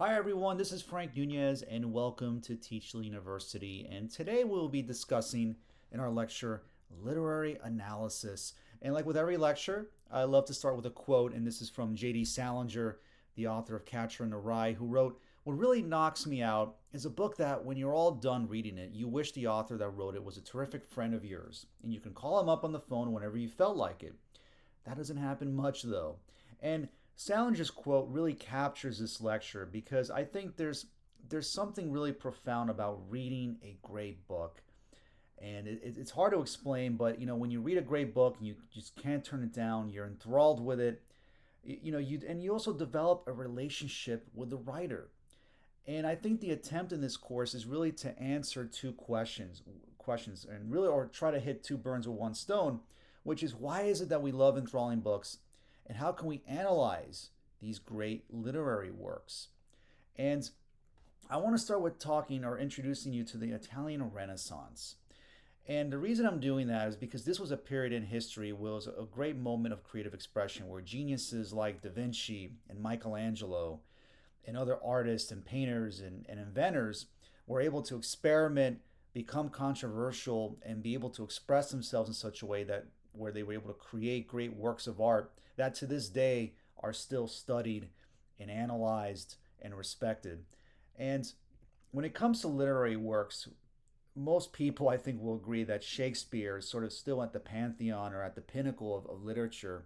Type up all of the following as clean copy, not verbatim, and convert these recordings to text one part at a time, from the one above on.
Hi everyone, this is Frank Nunez and welcome to Teachly University. And today we'll be discussing in our lecture literary analysis. And like with every lecture, I love to start with a quote, and this is from J.D. Salinger, the author of Catcher in the Rye, who wrote, "What really knocks me out is a book that when you're all done reading it, you wish the author that wrote it was a terrific friend of yours, and you can call him up on the phone whenever you felt like it. That doesn't happen much though." And Salinger's quote really captures this lecture because I think there's something really profound about reading a great book. And it's hard to explain, but when you read a great book and you just can't turn it down, you're enthralled with it. You also develop a relationship with the writer. And I think the attempt in this course is really to answer questions, and really, or try to hit two burns with one stone, which is why is it that we love enthralling books, and how can we analyze these great literary works? And I want to start with talking or introducing you to the Italian Renaissance. And the reason I'm doing that is because this was a period in history where it was a great moment of creative expression where geniuses like Da Vinci and Michelangelo and other artists and painters and inventors were able to experiment, become controversial, and be able to express themselves in such a way that where they were able to create great works of art that to this day are still studied and analyzed and respected. And when it comes to literary works, most people I think will agree that Shakespeare is sort of still at the pantheon or at the pinnacle of literature.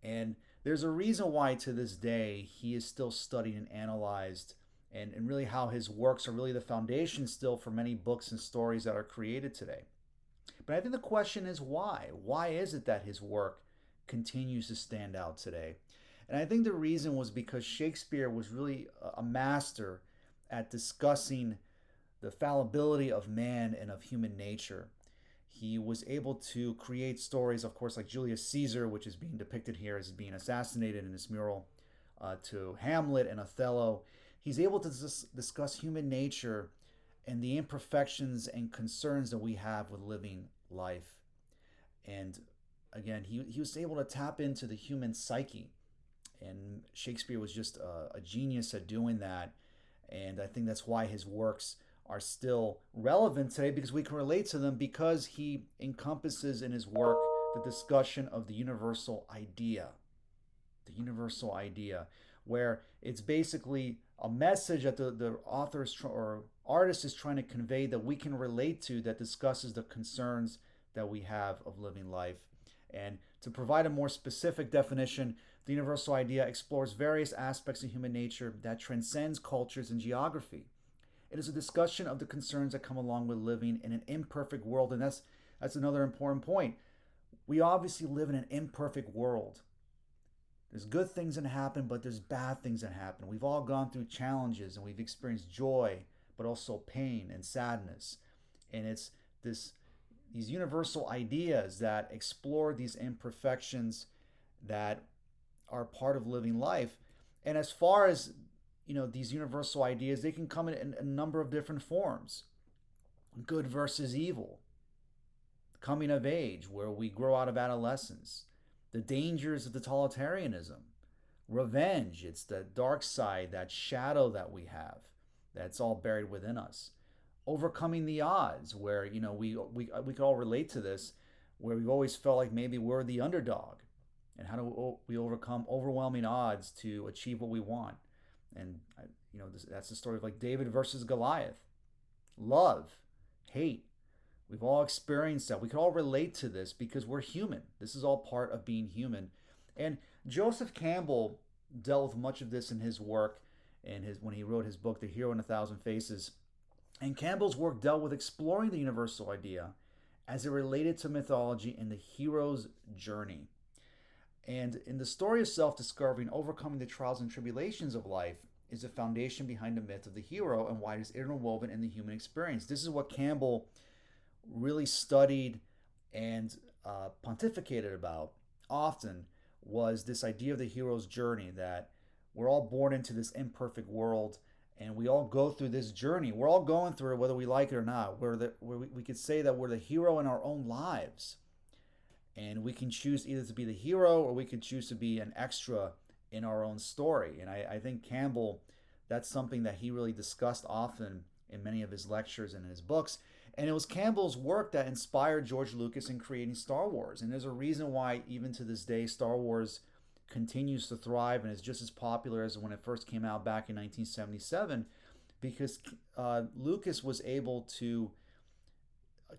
And there's a reason why to this day he is still studied and analyzed, and really how his works are really the foundation still for many books and stories that are created today. But I think the question is why? Why is it that his work continues to stand out today? And I think the reason was because Shakespeare was really a master at discussing the fallibility of man and of human nature. He was able to create stories, of course, like Julius Caesar, which is being depicted here as being assassinated in this mural, to Hamlet and Othello. He's able to discuss human nature and the imperfections and concerns that we have with living life. And again, he was able to tap into the human psyche. And Shakespeare was just a genius at doing that. And I think that's why his works are still relevant today because we can relate to them because he encompasses in his work the discussion of the universal idea. The universal idea, where it's basically a message that the author or artist is trying to convey that we can relate to that discusses the concerns that we have of living life. And to provide a more specific definition, the universal idea explores various aspects of human nature that transcends cultures and geography. It is a discussion of the concerns that come along with living in an imperfect world, and that's another important point. We obviously live in an imperfect world. There's good things that happen, but there's bad things that happen. We've all gone through challenges and we've experienced joy, but also pain and sadness. And it's this these universal ideas that explore these imperfections that are part of living life. And as far as these universal ideas, they can come in a number of different forms. Good versus evil, coming of age, where we grow out of adolescence, the dangers of totalitarianism, revenge, it's the dark side, that shadow that we have, that's all buried within us. Overcoming the odds, where we could all relate to this, where we've always felt like maybe we're the underdog, and how do we overcome overwhelming odds to achieve what we want? And that's the story of like David versus Goliath. Love, hate, we've all experienced that. We can all relate to this because we're human. This is all part of being human. And Joseph Campbell dealt with much of this in his work and his when he wrote his book, The Hero in a Thousand Faces. And Campbell's work dealt with exploring the universal idea as it related to mythology and the hero's journey. And in the story of self discovery and overcoming the trials and tribulations of life is the foundation behind the myth of the hero and why it is interwoven in the human experience. This is what Campbell really studied and pontificated about often, was this idea of the hero's journey, that we're all born into this imperfect world and we all go through this journey. We're all going through it whether we like it or not. We could say that we're the hero in our own lives. And we can choose either to be the hero or we can choose to be an extra in our own story. And I think Campbell That's something that he really discussed often in many of his lectures and in his books. And it was Campbell's work that inspired George Lucas in creating Star Wars. And there's a reason why, even to this day, Star Wars continues to thrive and is just as popular as when it first came out back in 1977, because Lucas was able to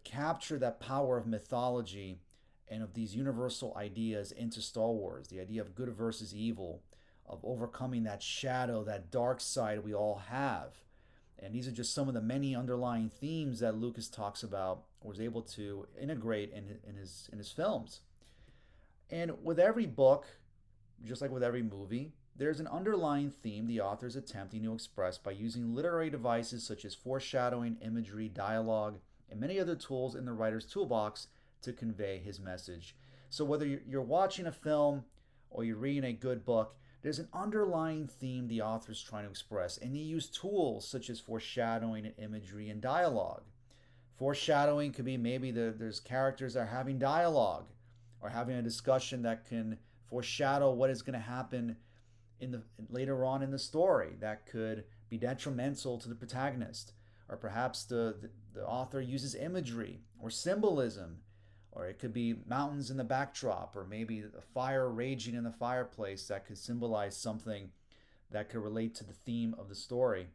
capture that power of mythology and of these universal ideas into Star Wars. The idea of good versus evil, of overcoming that shadow, that dark side we all have. And these are just some of the many underlying themes that Lucas talks about, or was able to integrate in his films. And with every book, just like with every movie, there's an underlying theme the author is attempting to express by using literary devices such as foreshadowing, imagery, dialogue, and many other tools in the writer's toolbox to convey his message. So whether you're watching a film or you're reading a good book, there's an underlying theme the author is trying to express, and they use tools such as foreshadowing and imagery and dialogue. Foreshadowing could be maybe there's characters that are having dialogue or having a discussion that can foreshadow what is going to happen later on in the story that could be detrimental to the protagonist. Or perhaps the author uses imagery or symbolism, or it could be mountains in the backdrop, or maybe a fire raging in the fireplace that could symbolize something that could relate to the theme of the story.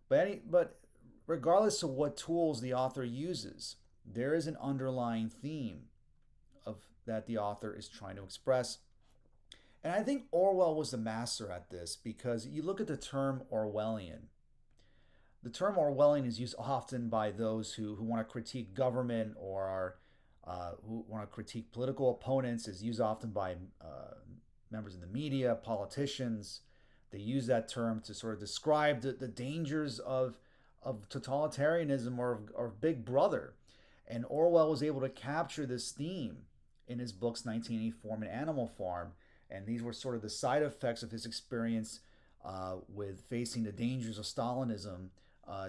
But regardless of what tools the author uses, there is an underlying theme of that the author is trying to express. And I think Orwell was the master at this, because you look at the term Orwellian. The term Orwellian is used often by those who want to critique government, or are who want to critique political opponents. Is used often by members of the media, politicians. They use that term to sort of describe the dangers of totalitarianism or Big Brother. And Orwell was able to capture this theme in his books 1984 and Animal Farm. And these were sort of the side effects of his experience with facing the dangers of Stalinism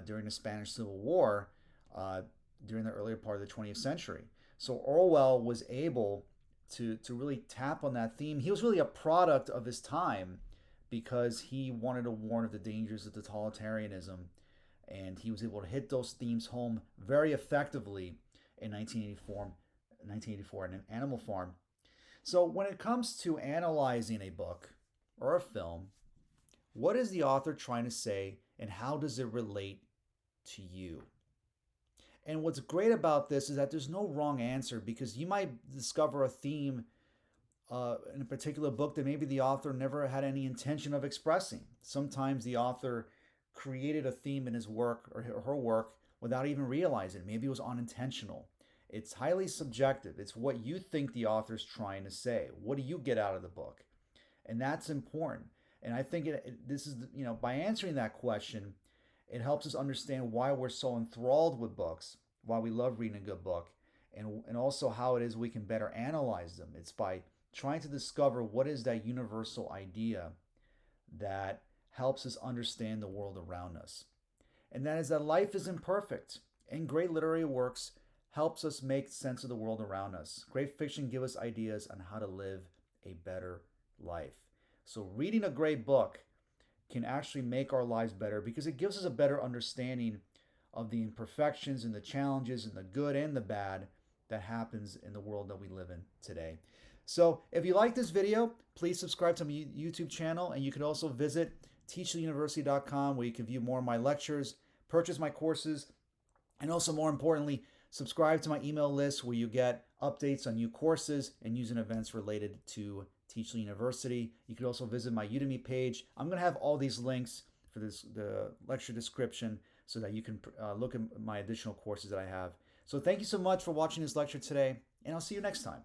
during the Spanish Civil War during the earlier part of the 20th century. So Orwell was able to really tap on that theme. He was really a product of his time, because he wanted to warn of the dangers of totalitarianism, and he was able to hit those themes home very effectively in 1984 in Animal Farm. So when it comes to analyzing a book or a film, what is the author trying to say, and how does it relate to you? And what's great about this is that there's no wrong answer, because you might discover a theme in a particular book that maybe the author never had any intention of expressing. Sometimes the author created a theme in his work or her work without even realizing it. Maybe it was unintentional. It's highly subjective. It's what you think the author's trying to say. What do you get out of the book? And that's important. And I think this is, by answering that question, it helps us understand why we're so enthralled with books, why we love reading a good book, and also how it is we can better analyze them. It's by trying to discover what is that universal idea that helps us understand the world around us. And that is that life is imperfect, and great literary works helps us make sense of the world around us. Great fiction gives us ideas on how to live a better life. So reading a great book can actually make our lives better, because it gives us a better understanding of the imperfections and the challenges and the good and the bad that happens in the world that we live in today. So if you like this video, please subscribe to my YouTube channel, and you can also visit teachinguniversity.com, where you can view more of my lectures, purchase my courses, and also, more importantly, subscribe to my email list, where you get updates on new courses and news and events related to Teaching University. You can also visit my Udemy page. I'm going to have all these links for the lecture description, so that you can look at my additional courses that I have. So thank you so much for watching this lecture today, and I'll see you next time.